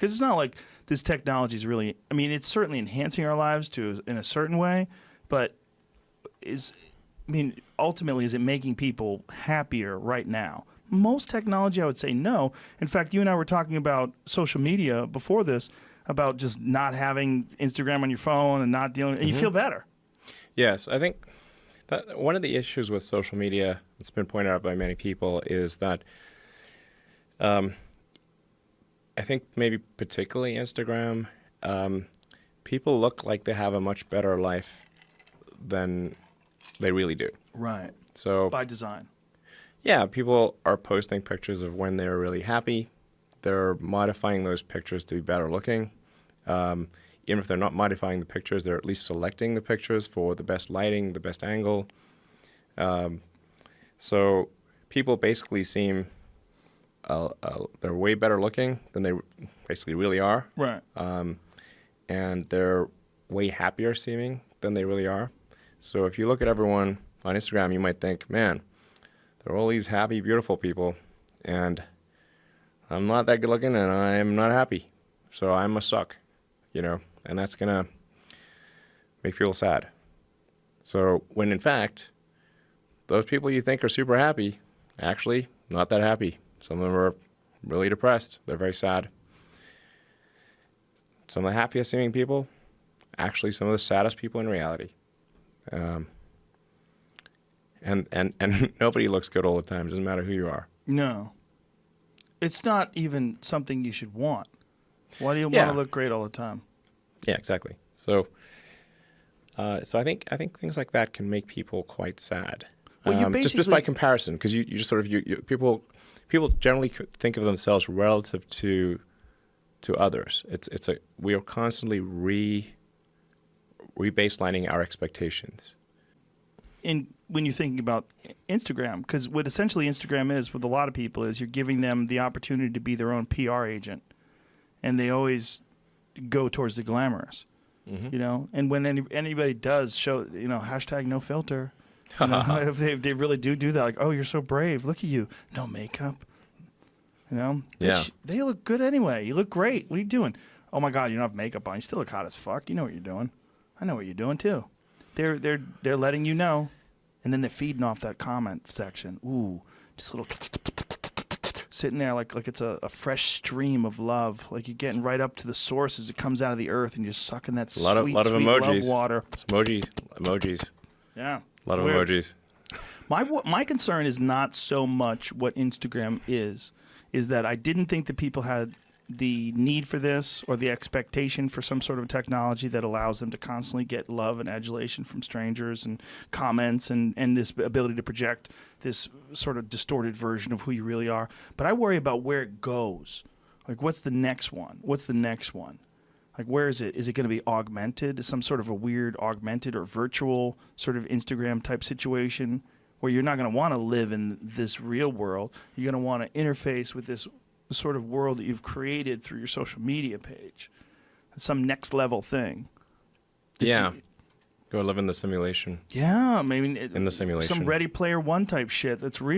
Because it's not like this technology is really, I mean, it's certainly enhancing our lives in a certain way, but ultimately, is it making people happier right now? Most technology, I would say no. In fact, you and I were talking about social media before this, about just not having Instagram on your phone and not dealing, and you feel better. Yes, I think that one of the issues with social media that's been pointed out by many people is that I think maybe particularly Instagram, people look like they have a much better life than they really do. Right. So by design. Yeah, people are posting pictures of when they're really happy. They're modifying those pictures to be better looking. Even if they're not modifying the pictures, they're at least selecting the pictures for the best lighting, the best angle. So people basically seem they're way better looking than they basically really are. Right. And they're way happier seeming than they really are. So if you look at everyone on Instagram, you might think, man, there are all these happy, beautiful people, and I'm not that good looking, and I'm not happy. So I must suck, and that's going to make people sad. So when in fact, those people you think are super happy, actually not that happy. Some of them are really depressed. They're very sad. Some of the happiest seeming people, actually some of the saddest people in reality. And nobody looks good all the time. It doesn't matter who you are. No. It's not even something you should want. Why do you want to look great all the time? Yeah, exactly. So I think things like that can make people quite sad. Well, just by comparison, because you just sort of people generally think of themselves relative to others. We are constantly rebaselining our expectations. When you're thinking about Instagram, because what essentially Instagram is with a lot of people is you're giving them the opportunity to be their own PR agent, and they always go towards the glamorous, And when anybody does show, hashtag no filter, if they really do that, like, oh, you're so brave, look at you, no makeup, Yeah. They look good anyway. You look great. What are you doing? Oh my God, you don't have makeup on. You still look hot as fuck. You know what you're doing. I know what you're doing too. They're letting you know, and then they're feeding off that comment section. Ooh, just a little sitting there like it's a fresh stream of love. Like you're getting right up to the source as it comes out of the earth, and you're sucking that sweet of emojis. love water. Emojis. Yeah. A lot of emojis. My concern is not so much what Instagram is that I didn't think that people had the need for this or the expectation for some sort of technology that allows them to constantly get love and adulation from strangers and comments and this ability to project this sort of distorted version of who you really are. But I worry about where it goes. Like, what's the next one? What's the next one? Like, where is it? Is it going to be augmented? Some sort of a weird augmented or virtual sort of Instagram type situation where you're not going to want to live in this real world. You're going to want to interface with this sort of world that you've created through your social media page. It's some next level thing. Go live in the simulation. Yeah, maybe in the simulation. Some Ready Player One type shit that's real.